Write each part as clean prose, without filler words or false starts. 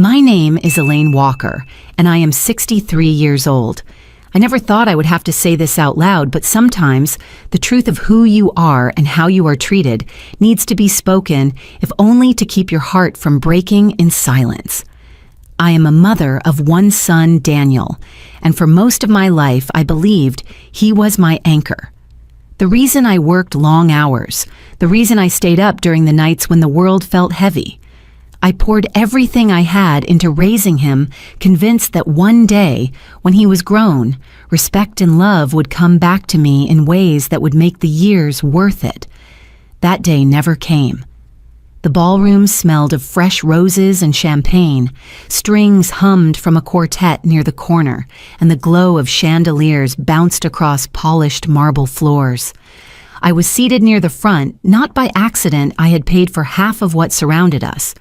My name is Elaine Walker, and I am 63 years old. I never thought I would have to say this out loud, but sometimes the truth of who you are and how you are treated needs to be spoken, if only to keep your heart from breaking in silence. I am a mother of one son, Daniel, and for most of my life I believed he was my anchor. The reason I worked long hours, the reason I stayed up during the nights when the world felt heavy. I poured everything I had into raising him, convinced that one day, when he was grown, respect and love would come back to me in ways that would make the years worth it. That day never came. The ballroom smelled of fresh roses and champagne, strings hummed from a quartet near the corner, and the glow of chandeliers bounced across polished marble floors. I was seated near the front, not by accident. I had paid for half of what surrounded us.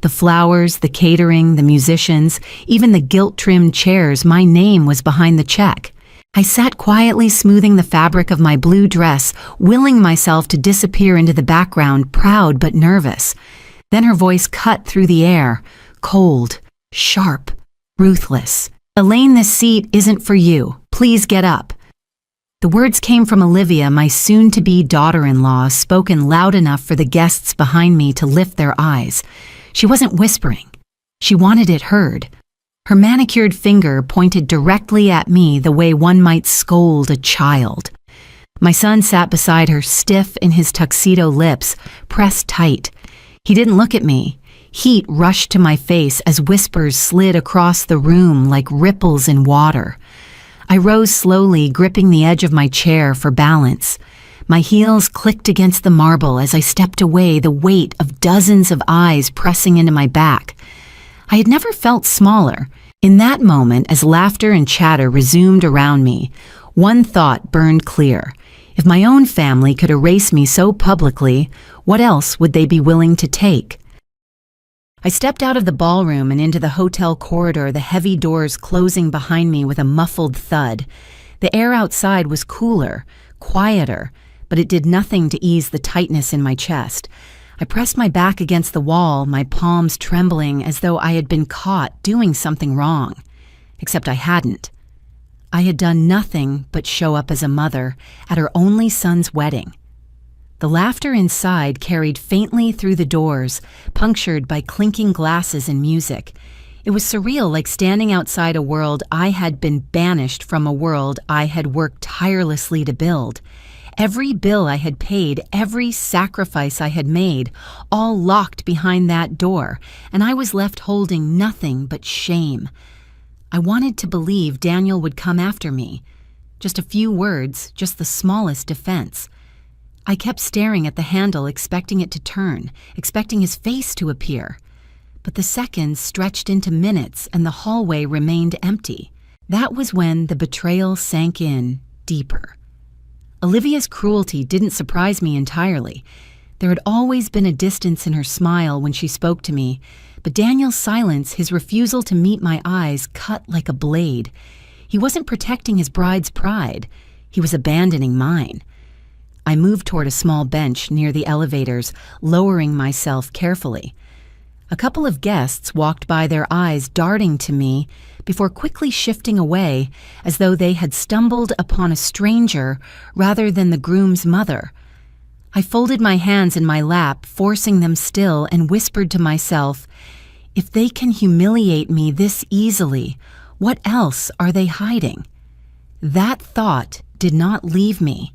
The flowers, the catering, the musicians, even the gilt-trimmed chairs, my name was behind the check. I sat quietly smoothing the fabric of my blue dress, willing myself to disappear into the background, proud but nervous. Then her voice cut through the air, cold, sharp, ruthless. "Elaine, this seat isn't for you. Please get up." The words came from Olivia, my soon-to-be daughter-in-law, spoken loud enough for the guests behind me to lift their eyes. She wasn't whispering. She wanted it heard. Her manicured finger pointed directly at me the way one might scold a child. My son sat beside her, stiff in his tuxedo, lips pressed tight. He didn't look at me. Heat rushed to my face as whispers slid across the room like ripples in water. I rose slowly, gripping the edge of my chair for balance. My heels clicked against the marble as I stepped away, the weight of dozens of eyes pressing into my back. I had never felt smaller. In that moment, as laughter and chatter resumed around me, one thought burned clear. If my own family could erase me so publicly, what else would they be willing to take? I stepped out of the ballroom and into the hotel corridor, the heavy doors closing behind me with a muffled thud. The air outside was cooler, quieter, but it did nothing to ease the tightness in my chest. I pressed my back against the wall, my palms trembling as though I had been caught doing something wrong. Except I hadn't. I had done nothing but show up as a mother at her only son's wedding. The laughter inside carried faintly through the doors, punctured by clinking glasses and music. It was surreal, like standing outside a world I had been banished from, a world I had worked tirelessly to build. Every bill I had paid, every sacrifice I had made, all locked behind that door, and I was left holding nothing but shame. I wanted to believe Daniel would come after me. Just a few words, just the smallest defense. I kept staring at the handle, expecting it to turn, expecting his face to appear. But the seconds stretched into minutes, and the hallway remained empty. That was when the betrayal sank in deeper. Olivia's cruelty didn't surprise me entirely. There had always been a distance in her smile when she spoke to me, but Daniel's silence, his refusal to meet my eyes, cut like a blade. He wasn't protecting his bride's pride. He was abandoning mine. I moved toward a small bench near the elevators, lowering myself carefully. A couple of guests walked by, their eyes darting to me before quickly shifting away, as though they had stumbled upon a stranger rather than the groom's mother. I folded my hands in my lap, forcing them still, and whispered to myself, if they can humiliate me this easily, what else are they hiding? That thought did not leave me.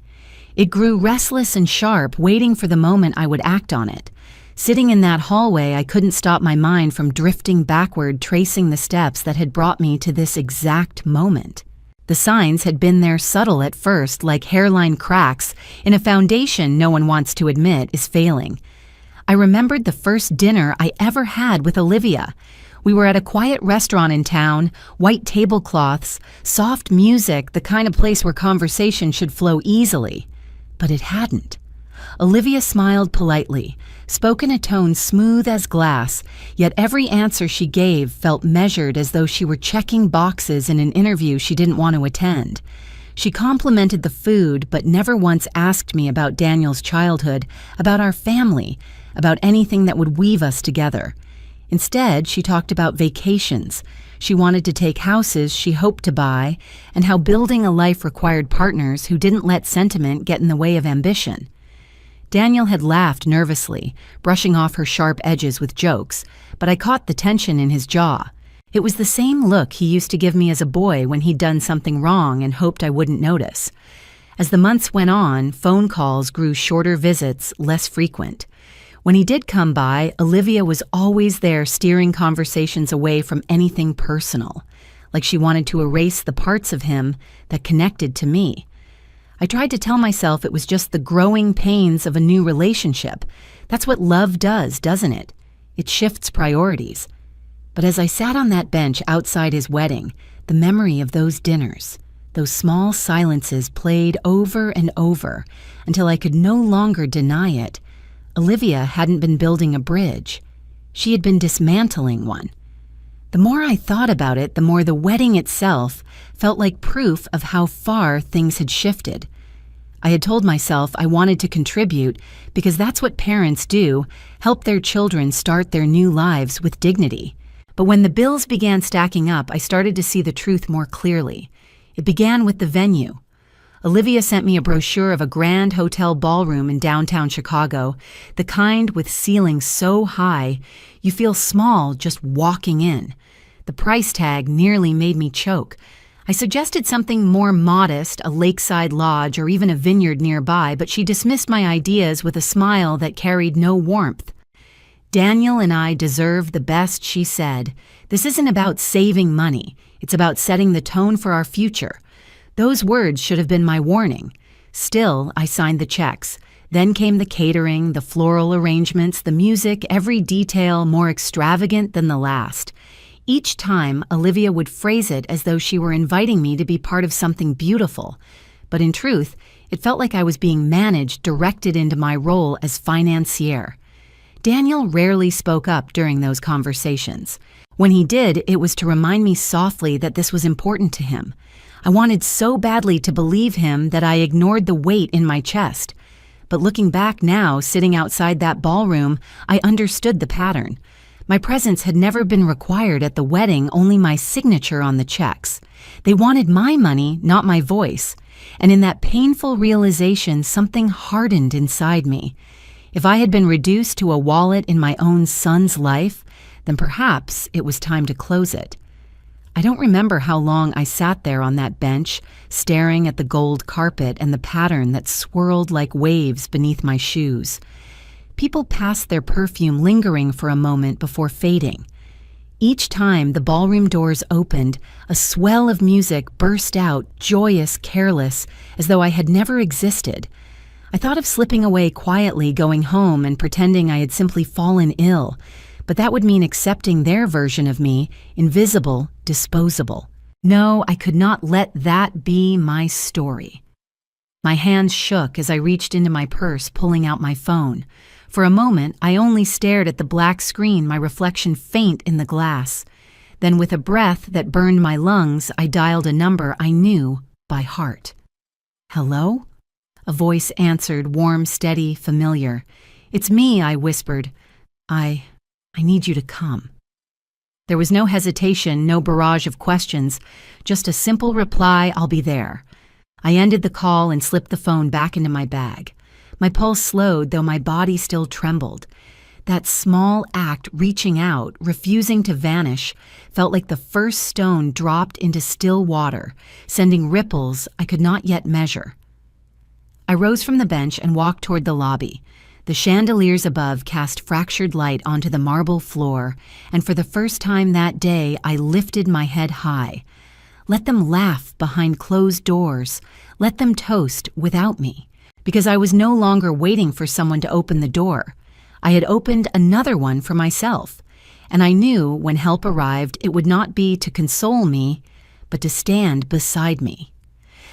It grew restless and sharp, waiting for the moment I would act on it. Sitting in that hallway, I couldn't stop my mind from drifting backward, tracing the steps that had brought me to this exact moment. The signs had been there, subtle at first, like hairline cracks in a foundation no one wants to admit is failing. I remembered the first dinner I ever had with Olivia. We were at a quiet restaurant in town, white tablecloths, soft music, the kind of place where conversation should flow easily. But it hadn't. Olivia smiled politely, spoke in a tone smooth as glass, yet every answer she gave felt measured, as though she were checking boxes in an interview she didn't want to attend. She complimented the food, but never once asked me about Daniel's childhood, about our family, about anything that would weave us together. Instead, she talked about vacations. She wanted to take houses she hoped to buy, and how building a life required partners who didn't let sentiment get in the way of ambition. Daniel had laughed nervously, brushing off her sharp edges with jokes, but I caught the tension in his jaw. It was the same look he used to give me as a boy when he'd done something wrong and hoped I wouldn't notice. As the months went on, phone calls grew shorter visits, less frequent. When he did come by, Olivia was always there steering conversations away from anything personal, like she wanted to erase the parts of him that connected to me. I tried to tell myself it was just the growing pains of a new relationship. That's what love does, doesn't it? It shifts priorities. But as I sat on that bench outside his wedding, the memory of those dinners, those small silences played over and over until I could no longer deny it. Olivia hadn't been building a bridge. She had been dismantling one. The more I thought about it, the more the wedding itself felt like proof of how far things had shifted. I had told myself I wanted to contribute because that's what parents do, help their children start their new lives with dignity. But when the bills began stacking up, I started to see the truth more clearly. It began with the venue. Olivia sent me a brochure of a grand hotel ballroom in downtown Chicago, the kind with ceilings so high you feel small just walking in. The price tag nearly made me choke. I suggested something more modest, a lakeside lodge or even a vineyard nearby, but she dismissed my ideas with a smile that carried no warmth. Daniel and I deserve the best, she said. This isn't about saving money. It's about setting the tone for our future. Those words should have been my warning. Still, I signed the checks. Then came the catering, the floral arrangements, the music, every detail more extravagant than the last. Each time, Olivia would phrase it as though she were inviting me to be part of something beautiful. But in truth, it felt like I was being managed, directed into my role as financier. Daniel rarely spoke up during those conversations. When he did, it was to remind me softly that this was important to him. I wanted so badly to believe him that I ignored the weight in my chest. But looking back now, sitting outside that ballroom, I understood the pattern. My presence had never been required at the wedding, only my signature on the checks. They wanted my money, not my voice. And in that painful realization, something hardened inside me. If I had been reduced to a wallet in my own son's life, then perhaps it was time to close it. I don't remember how long I sat there on that bench, staring at the gold carpet and the pattern that swirled like waves beneath my shoes. People passed their perfume lingering for a moment before fading. Each time the ballroom doors opened, a swell of music burst out, joyous, careless, as though I had never existed. I thought of slipping away quietly, going home and pretending I had simply fallen ill, but that would mean accepting their version of me, invisible, disposable. No, I could not let that be my story. My hands shook as I reached into my purse, pulling out my phone. For a moment, I only stared at the black screen, my reflection faint in the glass. Then with a breath that burned my lungs, I dialed a number I knew by heart. "Hello?" A voice answered, warm, steady, familiar. "It's me," I whispered. I need you to come." There was no hesitation, no barrage of questions, just a simple reply, "I'll be there." I ended the call and slipped the phone back into my bag. My pulse slowed, though my body still trembled. That small act, reaching out, refusing to vanish, felt like the first stone dropped into still water, sending ripples I could not yet measure. I rose from the bench and walked toward the lobby. The chandeliers above cast fractured light onto the marble floor, and for the first time that day, I lifted my head high. Let them laugh behind closed doors. Let them toast without me. Because I was no longer waiting for someone to open the door. I had opened another one for myself, and I knew when help arrived it would not be to console me, but to stand beside me.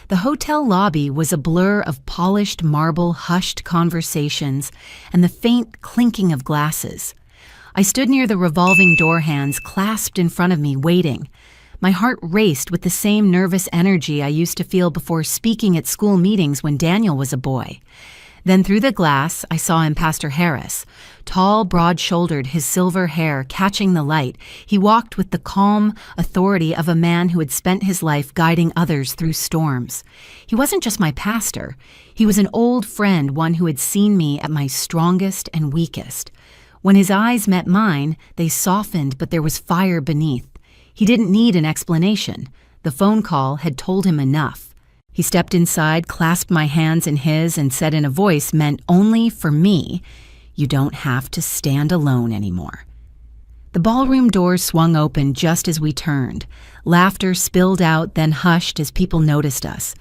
The hotel lobby was a blur of polished marble, hushed conversations, and the faint clinking of glasses. I stood near the revolving door hands clasped in front of me, waiting. My heart raced with the same nervous energy I used to feel before speaking at school meetings when Daniel was a boy. Then through the glass, I saw him, Pastor Harris. Tall, broad-shouldered, his silver hair catching the light, he walked with the calm authority of a man who had spent his life guiding others through storms. He wasn't just my pastor. He was an old friend, one who had seen me at my strongest and weakest. When his eyes met mine, they softened, but there was fire beneath. He didn't need an explanation. The phone call had told him enough. He stepped inside, clasped my hands in his, and said in a voice meant only for me, "You don't have to stand alone anymore." The ballroom doors swung open just as we turned. Laughter spilled out, then hushed as people noticed us.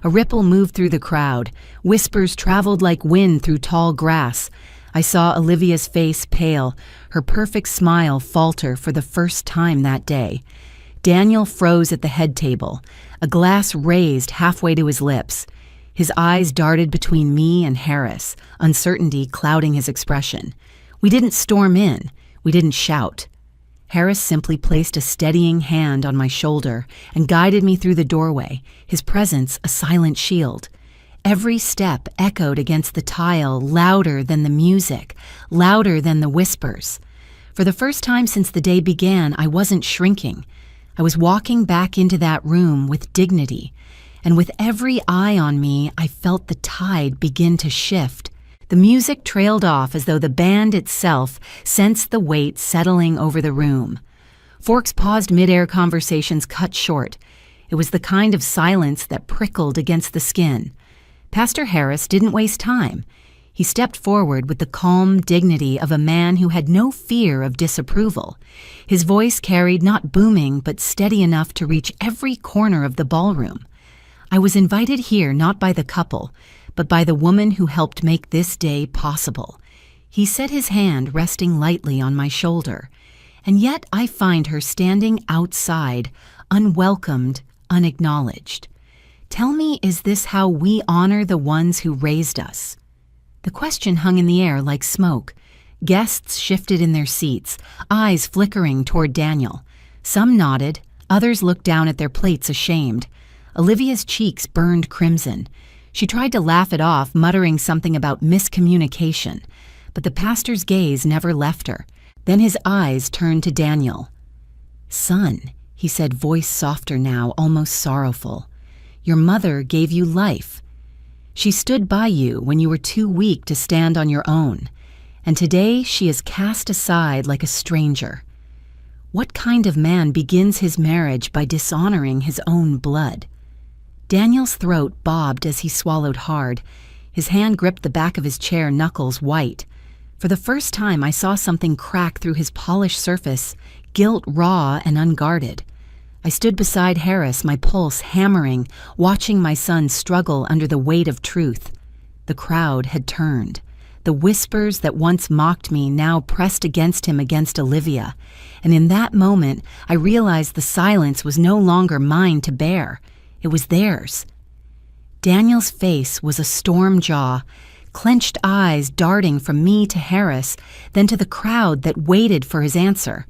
A ripple moved through the crowd. Whispers traveled like wind through tall grass. I saw Olivia's face pale, her perfect smile falter for the first time that day. Daniel froze at the head table, a glass raised halfway to his lips. His eyes darted between me and Harris, uncertainty clouding his expression. We didn't storm in. We didn't shout. Harris simply placed a steadying hand on my shoulder and guided me through the doorway, his presence a silent shield. Every step echoed against the tile, louder than the music, louder than the whispers. For the first time since the day began, I wasn't shrinking. I was walking back into that room with dignity, and with every eye on me, I felt the tide begin to shift. The music trailed off as though the band itself sensed the weight settling over the room. Forks paused mid-air conversations cut short. It was the kind of silence that prickled against the skin. Pastor Harris didn't waste time. He stepped forward with the calm dignity of a man who had no fear of disapproval. His voice carried not booming but steady enough to reach every corner of the ballroom. I was invited here not by the couple, but by the woman who helped make this day possible. He set his hand resting lightly on my shoulder, and yet I find her standing outside, unwelcomed, unacknowledged. Tell me, is this how we honor the ones who raised us? The question hung in the air like smoke. Guests shifted in their seats, eyes flickering toward Daniel. Some nodded, others looked down at their plates ashamed. Olivia's cheeks burned crimson. She tried to laugh it off, muttering something about miscommunication, but the pastor's gaze never left her. Then his eyes turned to Daniel. "Son," he said, voice softer now, almost sorrowful, "your mother gave you life. She stood by you when you were too weak to stand on your own, and today she is cast aside like a stranger. What kind of man begins his marriage by dishonoring his own blood?" Daniel's throat bobbed as he swallowed hard. His hand gripped the back of his chair, knuckles white. For the first time, I saw something crack through his polished surface, guilt raw and unguarded. I stood beside Harris, my pulse hammering, watching my son struggle under the weight of truth. The crowd had turned. The whispers that once mocked me now pressed against him, against Olivia. And in that moment, I realized the silence was no longer mine to bear. It was theirs. Daniel's face was a storm jaw, clenched eyes darting from me to Harris, then to the crowd that waited for his answer.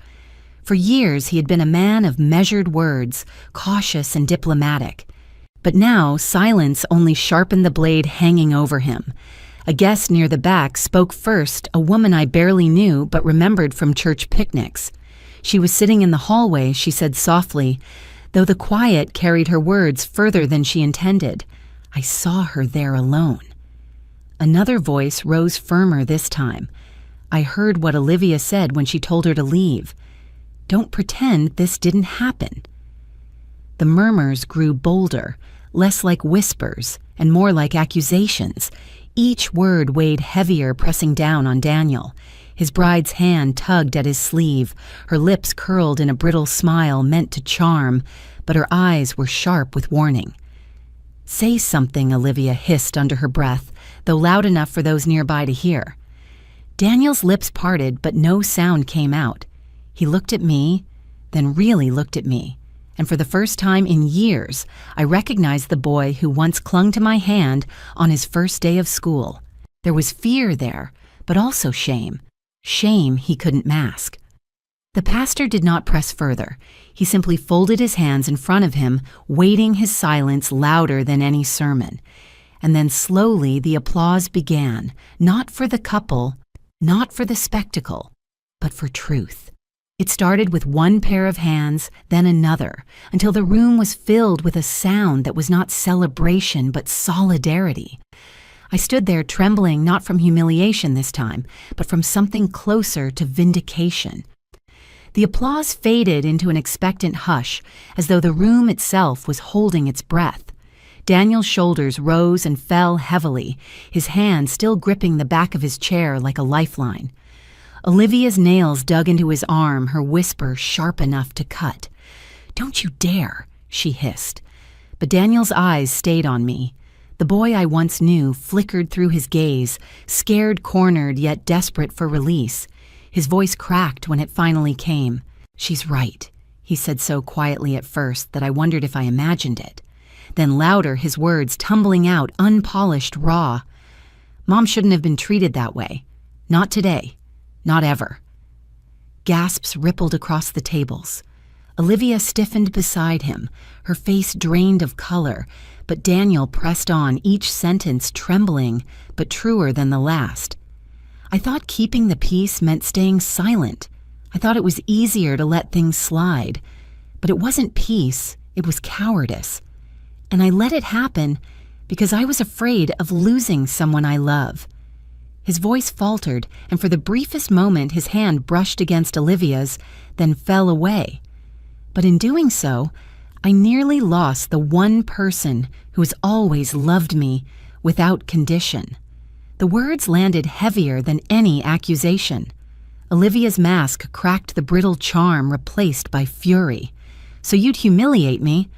For years, he had been a man of measured words, cautious and diplomatic. But now, silence only sharpened the blade hanging over him. A guest near the back spoke first, a woman I barely knew but remembered from church picnics. She was sitting in the hallway, she said softly, though the quiet carried her words further than she intended. I saw her there alone. Another voice rose firmer this time. I heard what Olivia said when she told her to leave. Don't pretend this didn't happen. The murmurs grew bolder, less like whispers and more like accusations. Each word weighed heavier, pressing down on Daniel. His bride's hand tugged at his sleeve, her lips curled in a brittle smile meant to charm, but her eyes were sharp with warning. "Say something," Olivia hissed under her breath, though loud enough for those nearby to hear. Daniel's lips parted, but no sound came out. He looked at me, then really looked at me, and for the first time in years, I recognized the boy who once clung to my hand on his first day of school. There was fear there, but also shame. Shame he couldn't mask. The pastor did not press further. He simply folded his hands in front of him, weighting his silence louder than any sermon. And then slowly the applause began, not for the couple, not for the spectacle, but for truth. It started with one pair of hands, then another, until the room was filled with a sound that was not celebration but solidarity. I stood there trembling not from humiliation this time, but from something closer to vindication. The applause faded into an expectant hush, as though the room itself was holding its breath. Daniel's shoulders rose and fell heavily, his hand still gripping the back of his chair like a lifeline. Olivia's nails dug into his arm, her whisper sharp enough to cut. "Don't you dare," she hissed. But Daniel's eyes stayed on me. The boy I once knew flickered through his gaze, scared, cornered, yet desperate for release. His voice cracked when it finally came. "She's right," he said so quietly at first that I wondered if I imagined it. Then louder, his words tumbling out, unpolished, raw. "Mom shouldn't have been treated that way. Not today. Not ever." Gasps rippled across the tables. Olivia stiffened beside him, her face drained of color, but Daniel pressed on, each sentence trembling, but truer than the last. I thought keeping the peace meant staying silent. I thought it was easier to let things slide. But it wasn't peace, it was cowardice. And I let it happen because I was afraid of losing someone I love. His voice faltered, and for the briefest moment his hand brushed against Olivia's, then fell away. But in doing so, I nearly lost the one person who has always loved me without condition. The words landed heavier than any accusation. Olivia's mask cracked the brittle charm replaced by fury. "So you'd humiliate me?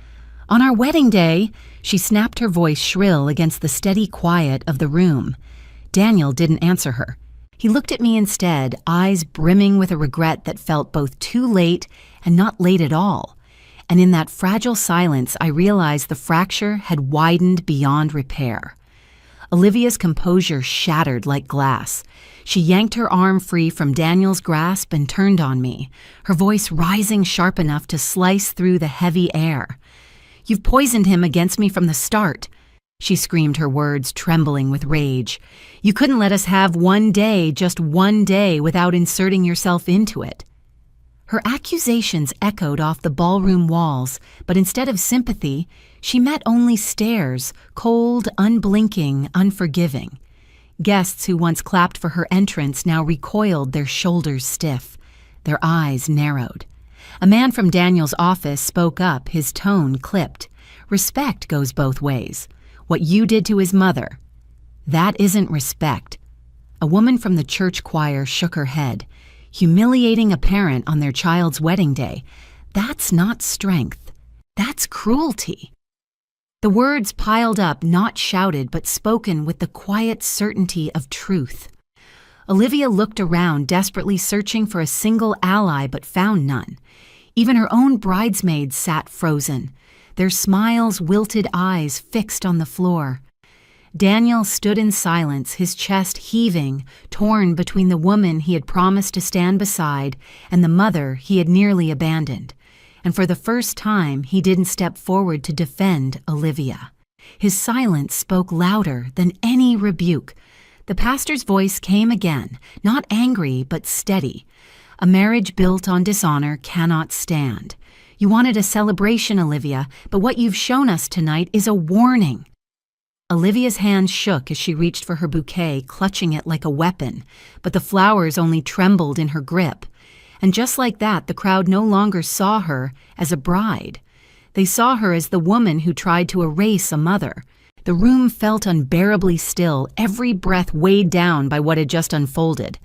On our wedding day," she snapped, her voice shrill against the steady quiet of the room. Daniel didn't answer her. He looked at me instead, eyes brimming with a regret that felt both too late and not late at all. And in that fragile silence, I realized the fracture had widened beyond repair. Olivia's composure shattered like glass. She yanked her arm free from Daniel's grasp and turned on me, her voice rising sharp enough to slice through the heavy air. "You've poisoned him against me from the start," she screamed, her words trembling with rage. "You couldn't let us have one day, just one day, without inserting yourself into it." Her accusations echoed off the ballroom walls, but instead of sympathy, she met only stares, cold, unblinking, unforgiving. Guests who once clapped for her entrance now recoiled, their shoulders stiff, their eyes narrowed. A man from Daniel's office spoke up, his tone clipped. "Respect goes both ways. What you did to his mother, that isn't respect." A woman from the church choir shook her head. "Humiliating a parent on their child's wedding day, that's not strength. That's cruelty." The words piled up, not shouted, but spoken with the quiet certainty of truth. Olivia looked around, desperately searching for a single ally, but found none. Even her own bridesmaids sat frozen, their smiles, wilted eyes fixed on the floor. Daniel stood in silence, his chest heaving, torn between the woman he had promised to stand beside and the mother he had nearly abandoned. And for the first time, he didn't step forward to defend Olivia. His silence spoke louder than any rebuke. The pastor's voice came again, not angry but steady. "A marriage built on dishonor cannot stand. You wanted a celebration, Olivia, but what you've shown us tonight is a warning." Olivia's hand shook as she reached for her bouquet, clutching it like a weapon, but the flowers only trembled in her grip. And just like that, the crowd no longer saw her as a bride. They saw her as the woman who tried to erase a mother. The room felt unbearably still, every breath weighed down by what had just unfolded.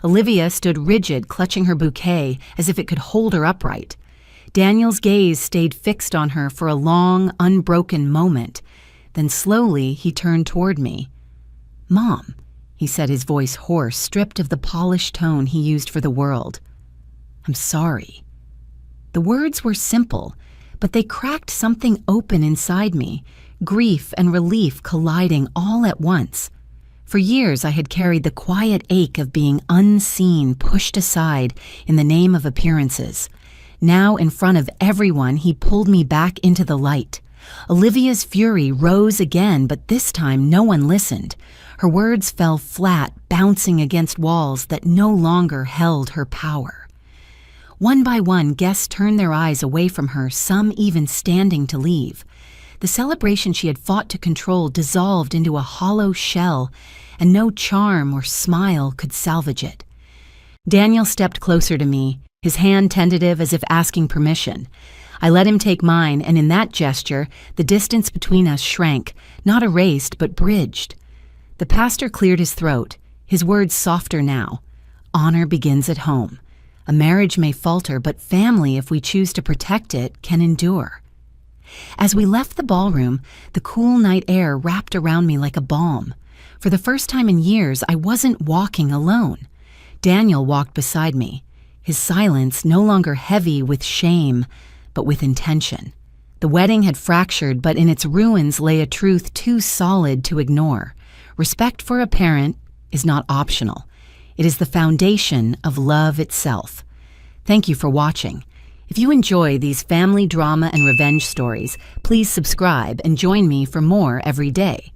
Olivia stood rigid, clutching her bouquet as if it could hold her upright. Daniel's gaze stayed fixed on her for a long, unbroken moment. Then slowly he turned toward me. "Mom," he said, his voice hoarse, stripped of the polished tone he used for the world. "I'm sorry." The words were simple, but they cracked something open inside me, grief and relief colliding all at once. For years I had carried the quiet ache of being unseen, pushed aside in the name of appearances. Now, in front of everyone, he pulled me back into the light. Olivia's fury rose again, but this time no one listened. Her words fell flat, bouncing against walls that no longer held her power. One by one, guests turned their eyes away from her, some even standing to leave. The celebration she had fought to control dissolved into a hollow shell, and no charm or smile could salvage it. Daniel stepped closer to me, his hand tentative as if asking permission. I let him take mine, and in that gesture, the distance between us shrank, not erased, but bridged. The pastor cleared his throat, his words softer now. Honor begins at home. A marriage may falter, but family, if we choose to protect it, can endure. As we left the ballroom, the cool night air wrapped around me like a balm. For the first time in years, I wasn't walking alone. Daniel walked beside me, his silence no longer heavy with shame, but with intention. The wedding had fractured, but in its ruins lay a truth too solid to ignore. Respect for a parent is not optional. It is the foundation of love itself. Thank you for watching. If you enjoy these family drama and revenge stories, please subscribe and join me for more every day.